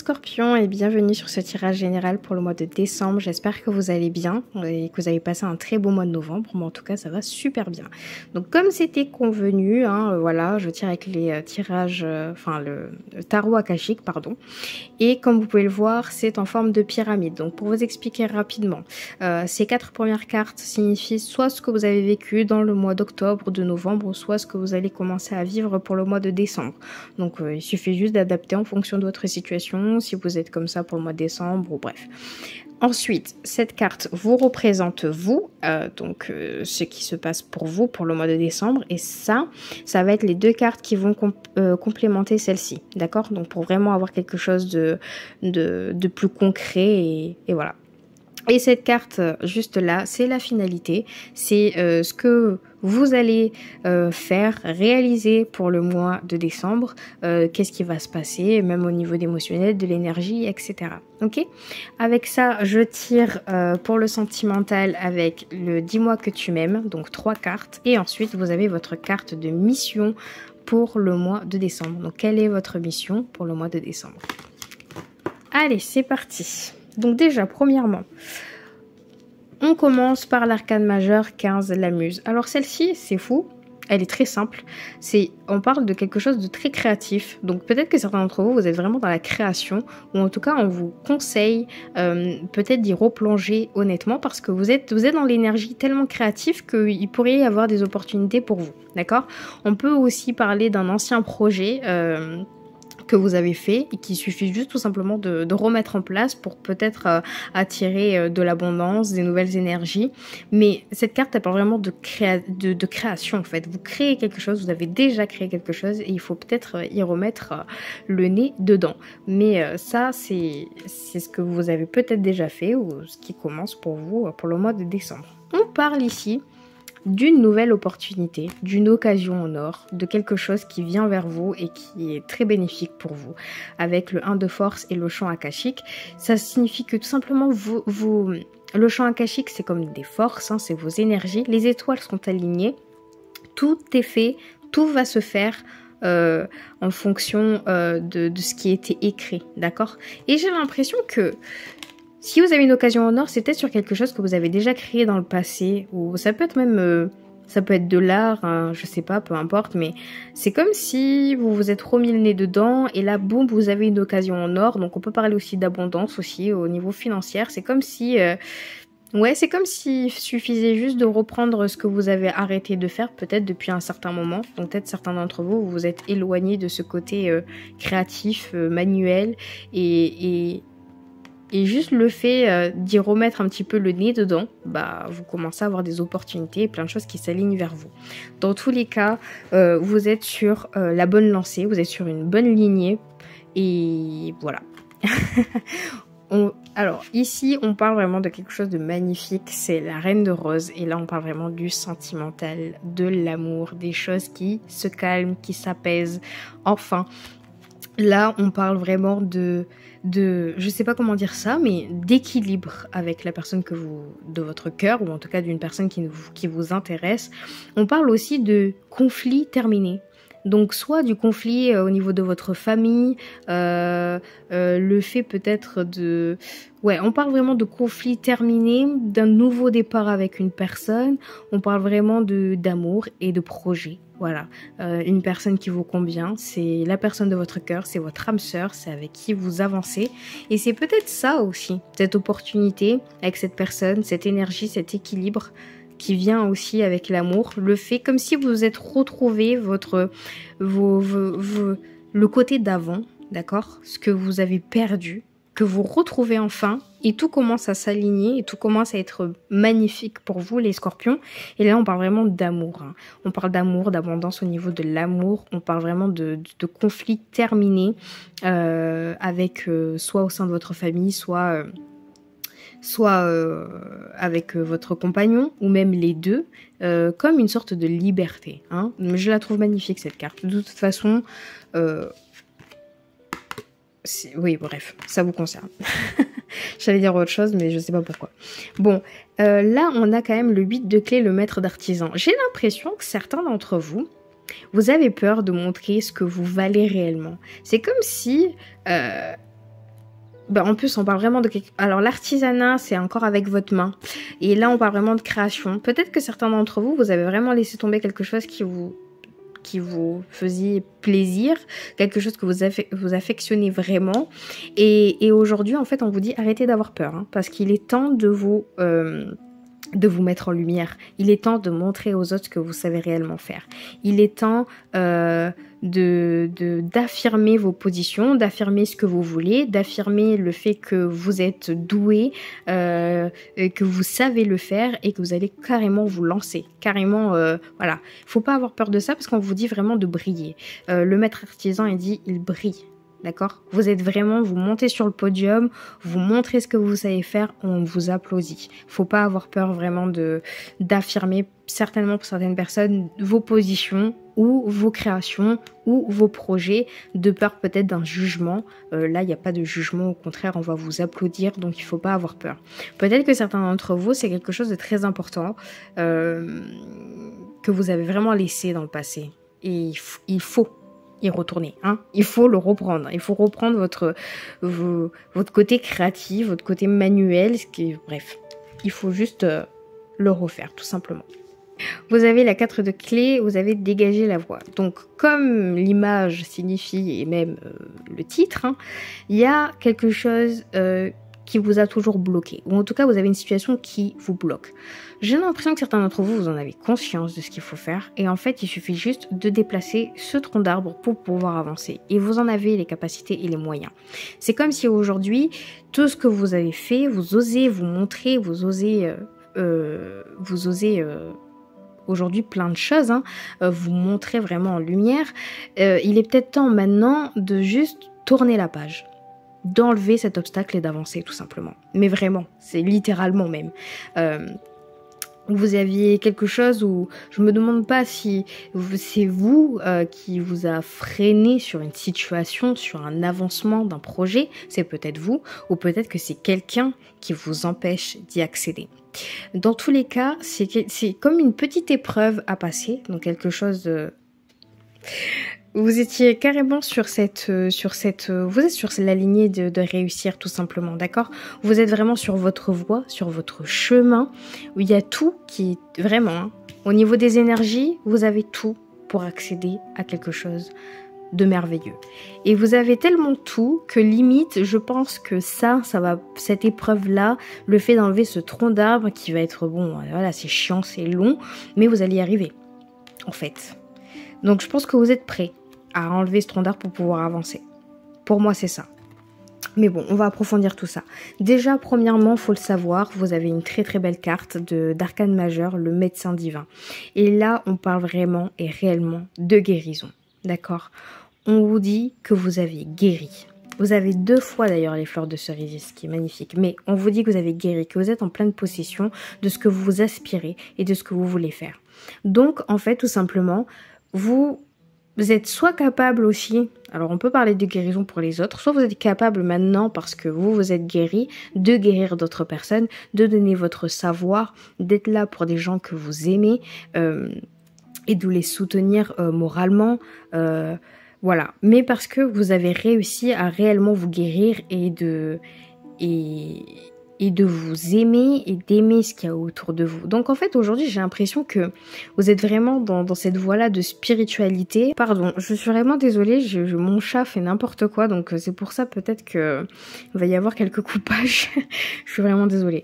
Scorpions et bienvenue sur ce tirage général pour le mois de décembre. J'espère que vous allez bien et que vous avez passé un très beau mois de novembre. Moi en tout cas ça va super bien. Donc comme c'était convenu, voilà, je tire avec les tirages, le tarot akashique, pardon. Et comme vous pouvez le voir, c'est en forme de pyramide. Donc pour vous expliquer rapidement, ces 4 premières cartes signifient soit ce que vous avez vécu dans le mois d'octobre, de novembre, soit ce que vous allez commencer à vivre pour le mois de décembre. Donc il suffit juste d'adapter en fonction de votre situation, si vous êtes comme ça pour le mois de décembre, ou bref. Ensuite, cette carte vous représente vous, ce qui se passe pour vous pour le mois de décembre. Et ça va être les 2 cartes qui vont complémenter celle-ci, d'accord? Donc pour vraiment avoir quelque chose de plus concret et voilà. Et cette carte juste là, c'est la finalité, c'est ce que vous allez faire, réaliser pour le mois de décembre, qu'est-ce qui va se passer, même au niveau d'émotionnel, de l'énergie, etc. Ok? Avec ça, je tire pour le sentimental avec le dis-moi que tu m'aimes, donc 3 cartes, et ensuite vous avez votre carte de mission pour le mois de décembre. Donc quelle est votre mission pour le mois de décembre? Allez, c'est parti. Donc déjà, premièrement, on commence par l'arcane majeure 15, la muse. Alors celle-ci, c'est fou, elle est très simple. On parle de quelque chose de très créatif. Donc peut-être que certains d'entre vous, vous êtes vraiment dans la création, ou en tout cas, on vous conseille peut-être d'y replonger honnêtement, parce que vous êtes dans l'énergie tellement créative qu'il pourrait y avoir des opportunités pour vous. D'accord? On peut aussi parler d'un ancien projet que vous avez fait et qu'il suffit juste tout simplement de remettre en place pour peut-être attirer de l'abondance, des nouvelles énergies. Mais cette carte, elle parle vraiment de création en fait. Vous créez quelque chose, vous avez déjà créé quelque chose et il faut peut-être y remettre le nez dedans. Mais ça, c'est ce que vous avez peut-être déjà fait ou ce qui commence pour vous pour le mois de décembre. On parle ici d'une nouvelle opportunité, d'une occasion en or, de quelque chose qui vient vers vous et qui est très bénéfique pour vous. Avec le 1 de force et le champ akashique, ça signifie que tout simplement le champ akashique, c'est comme des forces, c'est vos énergies, les étoiles sont alignées, tout est fait, tout va se faire en fonction de ce qui a été écrit, d'accord? Et j'ai l'impression que si vous avez une occasion en or, c'est peut-être sur quelque chose que vous avez déjà créé dans le passé, ou ça peut être même, ça peut être de l'art, hein, je sais pas, peu importe, mais c'est comme si vous vous êtes remis le nez dedans, et là, boum, vous avez une occasion en or, donc on peut parler aussi d'abondance aussi au niveau financier, c'est comme si, c'est comme s'il suffisait juste de reprendre ce que vous avez arrêté de faire, peut-être depuis un certain moment, donc peut-être certains d'entre vous, vous vous êtes éloignés de ce côté créatif, manuel, et juste le fait d'y remettre un petit peu le nez dedans, vous commencez à avoir des opportunités et plein de choses qui s'alignent vers vous. Dans tous les cas, vous êtes sur la bonne lancée, vous êtes sur une bonne lignée et voilà. Alors ici, on parle vraiment de quelque chose de magnifique, c'est la Reine de Rose. Et là, on parle vraiment du sentimental, de l'amour, des choses qui se calment, qui s'apaisent. Enfin, là, on parle vraiment de je sais pas comment dire ça, mais d'équilibre avec la personne de votre cœur, ou en tout cas d'une personne qui vous intéresse. On parle aussi de conflit terminé. Donc soit du conflit au niveau de votre famille, le fait peut-être on parle vraiment de conflit terminé, d'un nouveau départ avec une personne, on parle vraiment d'amour et de projet. Voilà, une personne qui vous convient, c'est la personne de votre cœur, c'est votre âme sœur, c'est avec qui vous avancez. Et c'est peut-être ça aussi, cette opportunité avec cette personne, cette énergie, cet équilibre qui vient aussi avec l'amour. Le fait comme si vous vous êtes retrouvé le côté d'avant, d'accord? Ce que vous avez perdu, que vous retrouvez enfin, et tout commence à s'aligner, et tout commence à être magnifique pour vous, les scorpions. Et là, on parle vraiment d'amour. On parle d'amour, d'abondance au niveau de l'amour. On parle vraiment de conflits terminés avec soit au sein de votre famille, soit avec votre compagnon, ou même les deux, comme une sorte de liberté. Je la trouve magnifique, cette carte. De toute façon... oui, bref, ça vous concerne. J'allais dire autre chose, mais je sais pas pourquoi. Bon, là, on a quand même le 8 de clé, le maître d'artisan. J'ai l'impression que certains d'entre vous, vous avez peur de montrer ce que vous valez réellement. C'est comme si Ben, en plus, on parle vraiment de... Alors, l'artisanat, c'est encore avec votre main. Et là, on parle vraiment de création. Peut-être que certains d'entre vous, vous avez vraiment laissé tomber quelque chose qui vous faisait plaisir, quelque chose que vous affectionnez vraiment. Et aujourd'hui, en fait, on vous dit arrêtez d'avoir peur, hein, parce qu'il est temps de vous mettre en lumière. Il est temps de montrer aux autres ce que vous savez réellement faire. Il est temps d'affirmer vos positions, d'affirmer ce que vous voulez, d'affirmer le fait que vous êtes doué, que vous savez le faire et que vous allez carrément vous lancer. Carrément, voilà. Faut pas avoir peur de ça parce qu'on vous dit vraiment de briller. Le maître artisan, il dit, il brille. D'accord? Vous êtes vraiment, vous montez sur le podium, vous montrez ce que vous savez faire, on vous applaudit. Faut pas avoir peur vraiment d'affirmer, certainement pour certaines personnes, vos positions ou vos créations ou vos projets, de peur peut-être d'un jugement. Là, il n'y a pas de jugement, au contraire, on va vous applaudir, donc il faut pas avoir peur. Peut-être que certains d'entre vous, c'est quelque chose de très important que vous avez vraiment laissé dans le passé. Et il faut y retourner, hein. Il faut le reprendre. Il faut reprendre votre côté créatif, votre côté manuel, bref. Il faut juste le refaire, tout simplement. Vous avez la 4 de clé, vous avez dégagé la voie. Donc, comme l'image signifie, et même le titre, hein, il y a quelque chose qui vous a toujours bloqué. Ou en tout cas, vous avez une situation qui vous bloque. J'ai l'impression que certains d'entre vous, vous en avez conscience de ce qu'il faut faire. Et en fait, il suffit juste de déplacer ce tronc d'arbre pour pouvoir avancer. Et vous en avez les capacités et les moyens. C'est comme si aujourd'hui, tout ce que vous avez fait, vous osez vous montrer, vous osez aujourd'hui plein de choses, hein, vous montrer vraiment en lumière. Il est peut-être temps maintenant de juste tourner la page, d'enlever cet obstacle et d'avancer tout simplement. Mais vraiment, c'est littéralement même. Vous aviez quelque chose où je me demande pas si c'est vous qui vous a freiné sur une situation, sur un avancement d'un projet, c'est peut-être vous, ou peut-être que c'est quelqu'un qui vous empêche d'y accéder. Dans tous les cas, c'est comme une petite épreuve à passer, donc quelque chose de... Vous étiez carrément vous êtes sur la lignée de réussir tout simplement, d'accord? Vous êtes vraiment sur votre voie, sur votre chemin, où il y a tout qui est vraiment, hein, au niveau des énergies, vous avez tout pour accéder à quelque chose de merveilleux. Et vous avez tellement tout que limite, je pense que cette épreuve-là, le fait d'enlever ce tronc d'arbre qui va être bon, voilà, c'est chiant, c'est long, mais vous allez y arriver, en fait. Donc je pense que vous êtes prêts à enlever ce tronc d'arbre pour pouvoir avancer. Pour moi, c'est ça. Mais bon, on va approfondir tout ça. Déjà, premièrement, faut le savoir, vous avez une très très belle carte d'arcane majeur, le médecin divin. Et là, on parle vraiment et réellement de guérison. D'accord? On vous dit que vous avez guéri. Vous avez 2 fois d'ailleurs les fleurs de cerisier, ce qui est magnifique. Mais on vous dit que vous avez guéri, que vous êtes en pleine possession de ce que vous aspirez et de ce que vous voulez faire. Donc, en fait, tout simplement, vous êtes soit capable aussi, alors on peut parler de guérison pour les autres, soit vous êtes capable maintenant parce que vous êtes guéri, de guérir d'autres personnes, de donner votre savoir, d'être là pour des gens que vous aimez et de les soutenir moralement, voilà. Mais parce que vous avez réussi à réellement vous guérir et de vous aimer et d'aimer ce qu'il y a autour de vous. Donc en fait aujourd'hui j'ai l'impression que vous êtes vraiment dans cette voie-là de spiritualité. Pardon, je suis vraiment désolée, mon chat fait n'importe quoi, donc c'est pour ça peut-être que il va y avoir quelques coupages. Je suis vraiment désolée.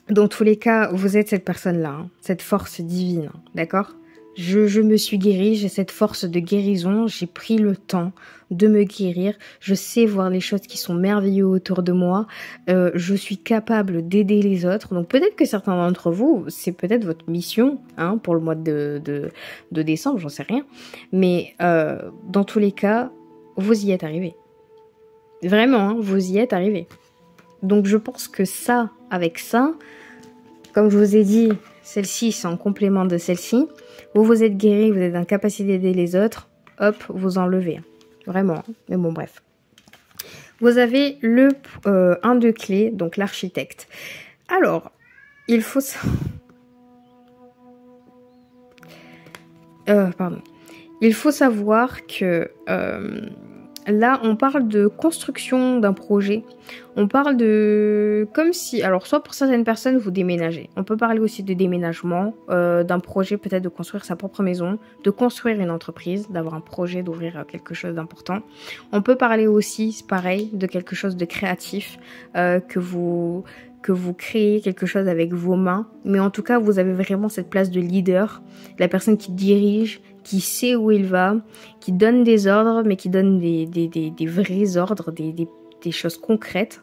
Dans tous les cas, vous êtes cette personne-là, hein, cette force divine, hein, d'accord ? Je me suis guérie, j'ai cette force de guérison, j'ai pris le temps de me guérir, je sais voir les choses qui sont merveilleuses autour de moi, je suis capable d'aider les autres. Donc peut-être que certains d'entre vous, c'est peut-être votre mission, hein, pour le mois de décembre, j'en sais rien. Mais dans tous les cas, vous y êtes arrivés. Vraiment, hein, vous y êtes arrivés. Donc je pense que ça, avec ça, comme je vous ai dit, celle-ci c'est en complément de celle-ci. Vous êtes guéri, vous êtes en capacité d'aider les autres, hop, vous enlevez. Vraiment, mais bon, bref. Vous avez le 1 de clé, donc l'architecte. Alors, il faut... Il faut savoir que là, on parle de construction d'un projet. On parle de... Comme si... Alors, soit pour certaines personnes, vous déménagez. On peut parler aussi de déménagement, d'un projet peut-être de construire sa propre maison, de construire une entreprise, d'avoir un projet, d'ouvrir quelque chose d'important. On peut parler aussi, pareil, de quelque chose de créatif, que vous créez quelque chose avec vos mains. Mais en tout cas, vous avez vraiment cette place de leader, la personne qui dirige, qui sait où il va, qui donne des ordres, mais qui donne des vrais ordres, des choses concrètes.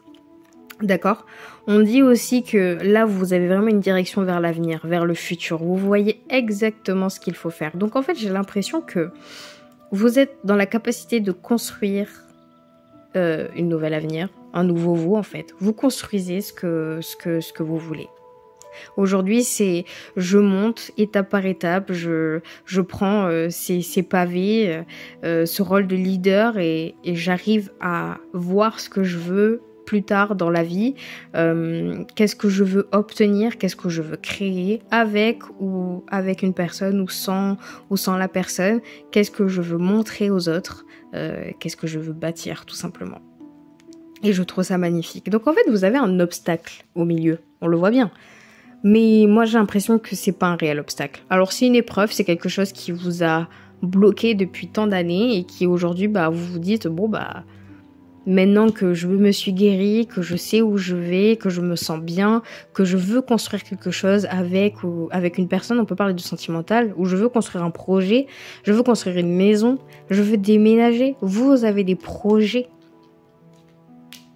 D'accord? On dit aussi que là, vous avez vraiment une direction vers l'avenir, vers le futur. Vous voyez exactement ce qu'il faut faire. Donc en fait, j'ai l'impression que vous êtes dans la capacité de construire une nouvelle avenir, un nouveau vous en fait. Vous construisez ce que vous voulez. Aujourd'hui, c'est je monte étape par étape, je prends ces pavés, ce rôle de leader et j'arrive à voir ce que je veux plus tard dans la vie, qu'est-ce que je veux obtenir, qu'est-ce que je veux créer avec une personne ou sans la personne, qu'est-ce que je veux montrer aux autres, qu'est-ce que je veux bâtir tout simplement. Et je trouve ça magnifique. Donc en fait, vous avez un obstacle au milieu, on le voit bien. Mais moi, j'ai l'impression que c'est pas un réel obstacle. Alors, c'est une épreuve, c'est quelque chose qui vous a bloqué depuis tant d'années et qui aujourd'hui, vous vous dites, maintenant que je me suis guérie, que je sais où je vais, que je me sens bien, que je veux construire quelque chose avec une personne, on peut parler de sentimental, ou je veux construire un projet, je veux construire une maison, je veux déménager. Vous avez des projets.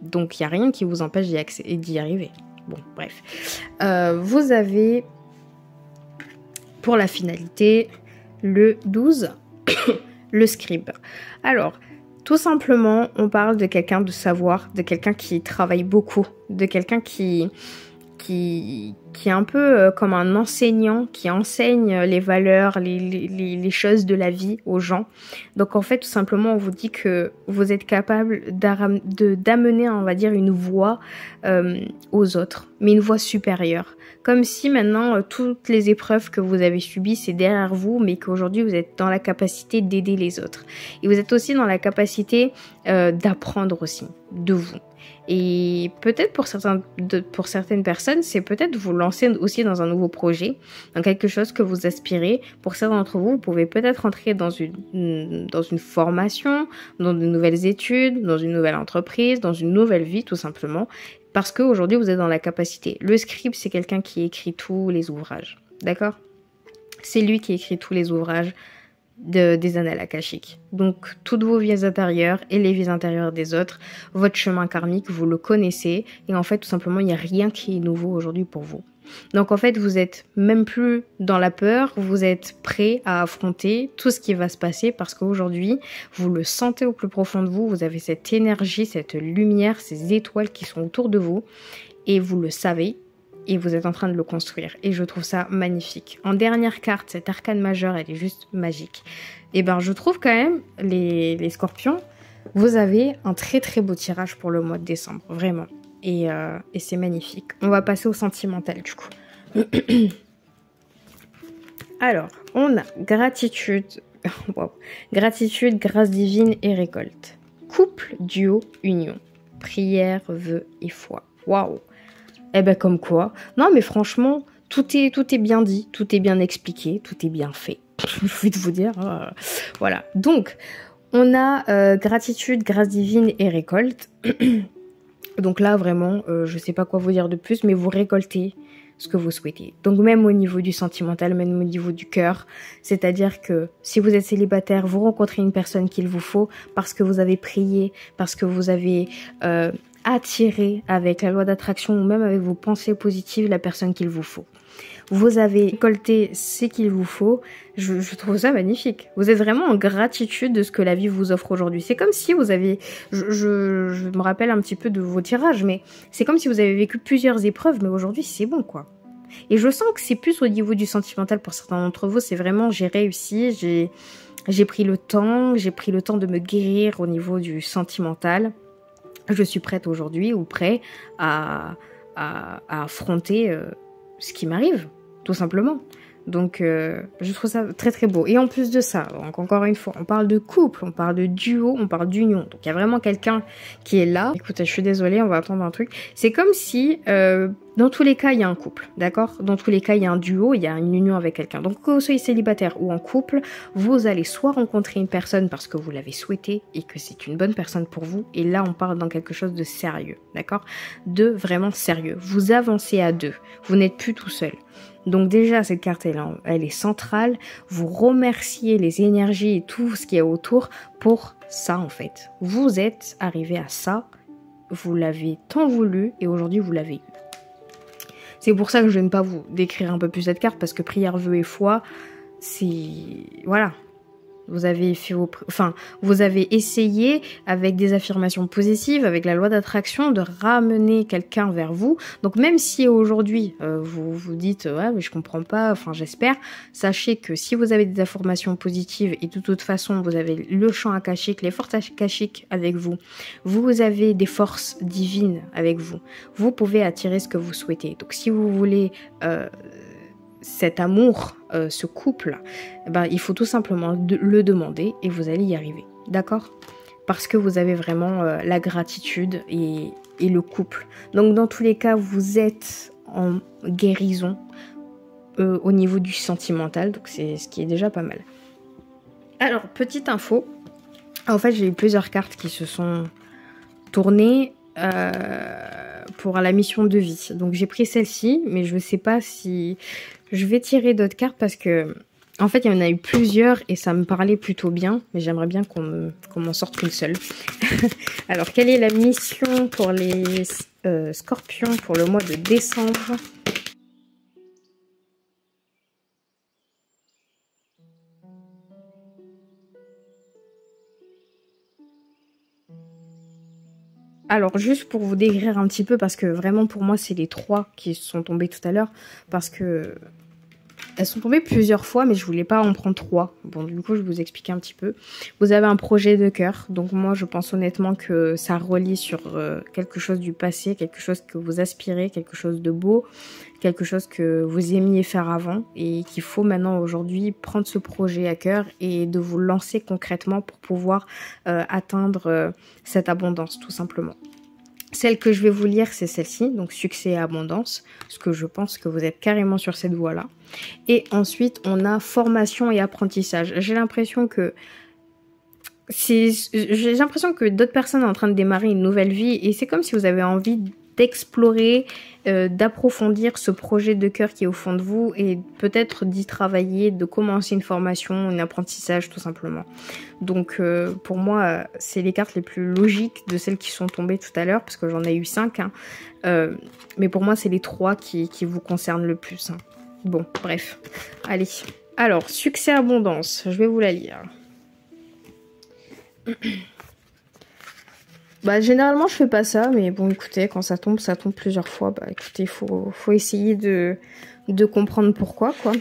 Donc, il n'y a rien qui vous empêche d'y arriver. Bon, bref. Vous avez, pour la finalité, le 12, le scribe. Alors, tout simplement, on parle de quelqu'un de savoir, de quelqu'un qui travaille beaucoup, de quelqu'un qui est un peu comme un enseignant, qui enseigne les valeurs, les choses de la vie aux gens. Donc en fait, tout simplement, on vous dit que vous êtes capable d'amener, on va dire, une voix aux autres, mais une voix supérieure. Comme si maintenant, toutes les épreuves que vous avez subies, c'est derrière vous, mais qu'aujourd'hui, vous êtes dans la capacité d'aider les autres. Et vous êtes aussi dans la capacité d'apprendre aussi de vous. Et peut-être pour certaines personnes, c'est peut-être vous lancer aussi dans un nouveau projet, dans quelque chose que vous aspirez. Pour certains d'entre vous, vous pouvez peut-être entrer dans une formation, dans de nouvelles études, dans une nouvelle entreprise, dans une nouvelle vie tout simplement, parce qu'aujourd'hui vous êtes dans la capacité. Le scribe, c'est quelqu'un qui écrit tous les ouvrages, d'accord? C'est lui qui écrit tous les ouvrages des annales akashiques. Donc, toutes vos vies intérieures et les vies intérieures des autres, votre chemin karmique, vous le connaissez. Et en fait, tout simplement, il n'y a rien qui est nouveau aujourd'hui pour vous. Donc, en fait, vous êtes même plus dans la peur, vous êtes prêt à affronter tout ce qui va se passer parce qu'aujourd'hui, vous le sentez au plus profond de vous, vous avez cette énergie, cette lumière, ces étoiles qui sont autour de vous et vous le savez. Et vous êtes en train de le construire. Et je trouve ça magnifique. En dernière carte, cette arcane majeure, elle est juste magique. Et je trouve quand même, les scorpions, vous avez un très très beau tirage pour le mois de décembre. Vraiment. Et c'est magnifique. On va passer au sentimental du coup. Alors, on a gratitude. Wow. Gratitude, grâce divine et récolte. Couple, duo, union. Prière, vœux et foi. Waouh. Comme quoi. Non, mais franchement, tout est bien dit, tout est bien expliqué, tout est bien fait. J'ai envie de vous dire. Voilà. Donc, on a gratitude, grâce divine et récolte. Donc là, vraiment, je sais pas quoi vous dire de plus, mais vous récoltez ce que vous souhaitez. Donc même au niveau du sentimental, même au niveau du cœur, c'est-à-dire que si vous êtes célibataire, vous rencontrez une personne qu'il vous faut parce que vous avez prié, parce que vous avez attirer avec la loi d'attraction ou même avec vos pensées positives la personne qu'il vous faut. Vous avez récolté ce qu'il vous faut. Je trouve ça magnifique. Vous êtes vraiment en gratitude de ce que la vie vous offre aujourd'hui. C'est comme si vous avez... Je me rappelle un petit peu de vos tirages, mais c'est comme si vous avez vécu plusieurs épreuves, mais aujourd'hui c'est bon quoi. Et je sens que c'est plus au niveau du sentimental pour certains d'entre vous. C'est vraiment j'ai réussi, j'ai pris le temps de me guérir au niveau du sentimental. Je suis prête aujourd'hui ou prêt à affronter ce qui m'arrive, tout simplement. Donc, je trouve ça très très beau. Et en plus de ça, donc encore une fois, on parle de couple, on parle de duo, on parle d'union. Donc, il y a vraiment quelqu'un qui est là. Écoutez, je suis désolée, on va attendre un truc. C'est comme si, dans tous les cas, il y a un couple, d'accord? Dans tous les cas, il y a un duo, il y a une union avec quelqu'un. Donc, que vous soyez célibataire ou en couple, vous allez soit rencontrer une personne parce que vous l'avez souhaité et que c'est une bonne personne pour vous. Et là, on parle dans quelque chose de sérieux, d'accord? De vraiment sérieux. Vous avancez à deux. Vous n'êtes plus tout seul. Donc déjà, cette carte, elle est centrale. Vous remerciez les énergies et tout ce qui est autour pour ça, en fait. Vous êtes arrivé à ça. Vous l'avez tant voulu et aujourd'hui, vous l'avez eu. C'est pour ça que je ne vais pas vous décrire un peu plus cette carte parce que prière, vœu et foi, c'est... Voilà. Vous avez fait vous avez essayé avec des affirmations positives, avec la loi d'attraction, de ramener quelqu'un vers vous. Donc même si aujourd'hui vous vous dites ouais mais je comprends pas, enfin j'espère, sachez que si vous avez des affirmations positives et de toute façon vous avez le champ akashique, les forces akashiques avec vous, vous avez des forces divines avec vous. Vous pouvez attirer ce que vous souhaitez. Donc si vous voulez cet amour, ce couple, ben, il faut tout simplement le demander et vous allez y arriver. D'accord? Parce que vous avez vraiment la gratitude et le couple. Donc dans tous les cas, vous êtes en guérison au niveau du sentimental. Donc c'est ce qui est déjà pas mal. Alors, petite info. En fait, j'ai eu plusieurs cartes qui se sont tournées pour la mission de vie. Donc j'ai pris celle-ci, mais je ne sais pas si... Je vais tirer d'autres cartes parce que, en fait, il y en a eu plusieurs et ça me parlait plutôt bien, mais j'aimerais bien qu'on m'en sorte qu'une seule. Alors, quelle est la mission pour les scorpions pour le mois de décembre ? Alors, juste pour vous décrire un petit peu, parce que vraiment pour moi, c'est les trois qui sont tombés tout à l'heure, parce que... Elles sont tombées plusieurs fois, mais je voulais pas en prendre trois. Bon, du coup, je vais vous expliquer un petit peu. Vous avez un projet de cœur. Donc moi, je pense honnêtement que ça relie sur quelque chose du passé, quelque chose que vous aspirez, quelque chose de beau, quelque chose que vous aimiez faire avant et qu'il faut maintenant aujourd'hui prendre ce projet à cœur et de vous lancer concrètement pour pouvoir atteindre cette abondance, tout simplement. Celle que je vais vous lire, c'est celle-ci, donc succès et abondance, parce que je pense que vous êtes carrément sur cette voie-là. Et ensuite, on a formation et apprentissage. J'ai l'impression que d'autres personnes sont en train de démarrer une nouvelle vie et c'est comme si vous avez envie d'explorer, d'approfondir ce projet de cœur qui est au fond de vous et peut-être d'y travailler, de commencer une formation, un apprentissage tout simplement. Donc pour moi, c'est les cartes les plus logiques de celles qui sont tombées tout à l'heure parce que j'en ai eu 5. Hein. Mais pour moi, c'est les 3 qui vous concernent le plus. Hein. Bon, bref. Allez. Alors, succès abondance, je vais vous la lire. Bah généralement je fais pas ça, mais bon écoutez, quand ça tombe plusieurs fois, bah écoutez, faut essayer de comprendre pourquoi quoi.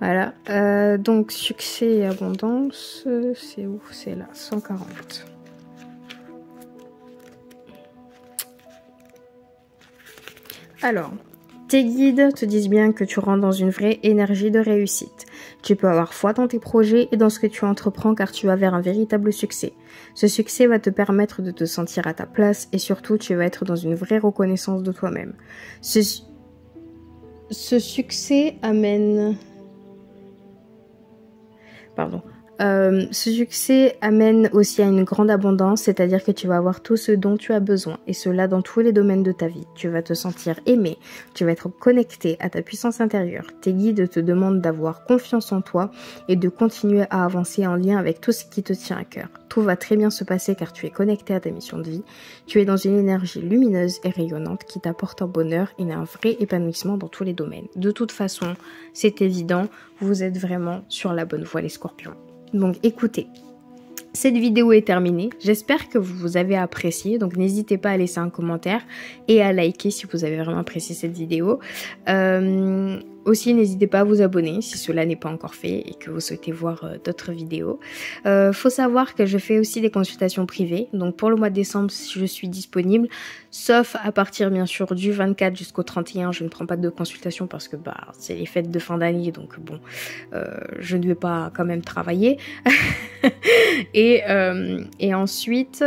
Voilà, donc succès et abondance, c'est où? C'est là, 140. Alors, tes guides te disent bien que tu rentres dans une vraie énergie de réussite. Tu peux avoir foi dans tes projets et dans ce que tu entreprends car tu vas vers un véritable succès. Ce succès va te permettre de te sentir à ta place et surtout tu vas être dans une vraie reconnaissance de toi-même. Ce succès amène... Pardon. Ce succès amène aussi à une grande abondance, c'est-à-dire que tu vas avoir tout ce dont tu as besoin, et cela dans tous les domaines de ta vie. Tu vas te sentir aimé, tu vas être connecté à ta puissance intérieure. Tes guides te demandent d'avoir confiance en toi et de continuer à avancer en lien avec tout ce qui te tient à cœur. Tout va très bien se passer car tu es connecté à ta mission de vie. Tu es dans une énergie lumineuse et rayonnante qui t'apporte un bonheur et un vrai épanouissement dans tous les domaines. De toute façon, c'est évident, vous êtes vraiment sur la bonne voie les scorpions. Donc écoutez, Cette vidéo est terminée, j'espère que vous avez apprécié, donc n'hésitez pas à laisser un commentaire et à liker si vous avez vraiment apprécié cette vidéo. Aussi, n'hésitez pas à vous abonner si cela n'est pas encore fait et que vous souhaitez voir d'autres vidéos. Faut savoir que je fais aussi des consultations privées, donc pour le mois de décembre, je suis disponible, sauf à partir bien sûr du 24 jusqu'au 31, je ne prends pas de consultation parce que c'est les fêtes de fin d'année, donc bon, je ne vais pas quand même travailler. Et ensuite,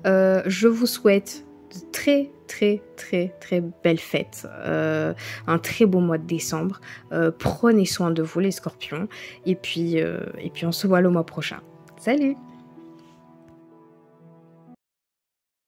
je vous souhaite de très belles fêtes, un très beau mois de décembre. Prenez soin de vous les scorpions et puis on se voit le mois prochain. Salut!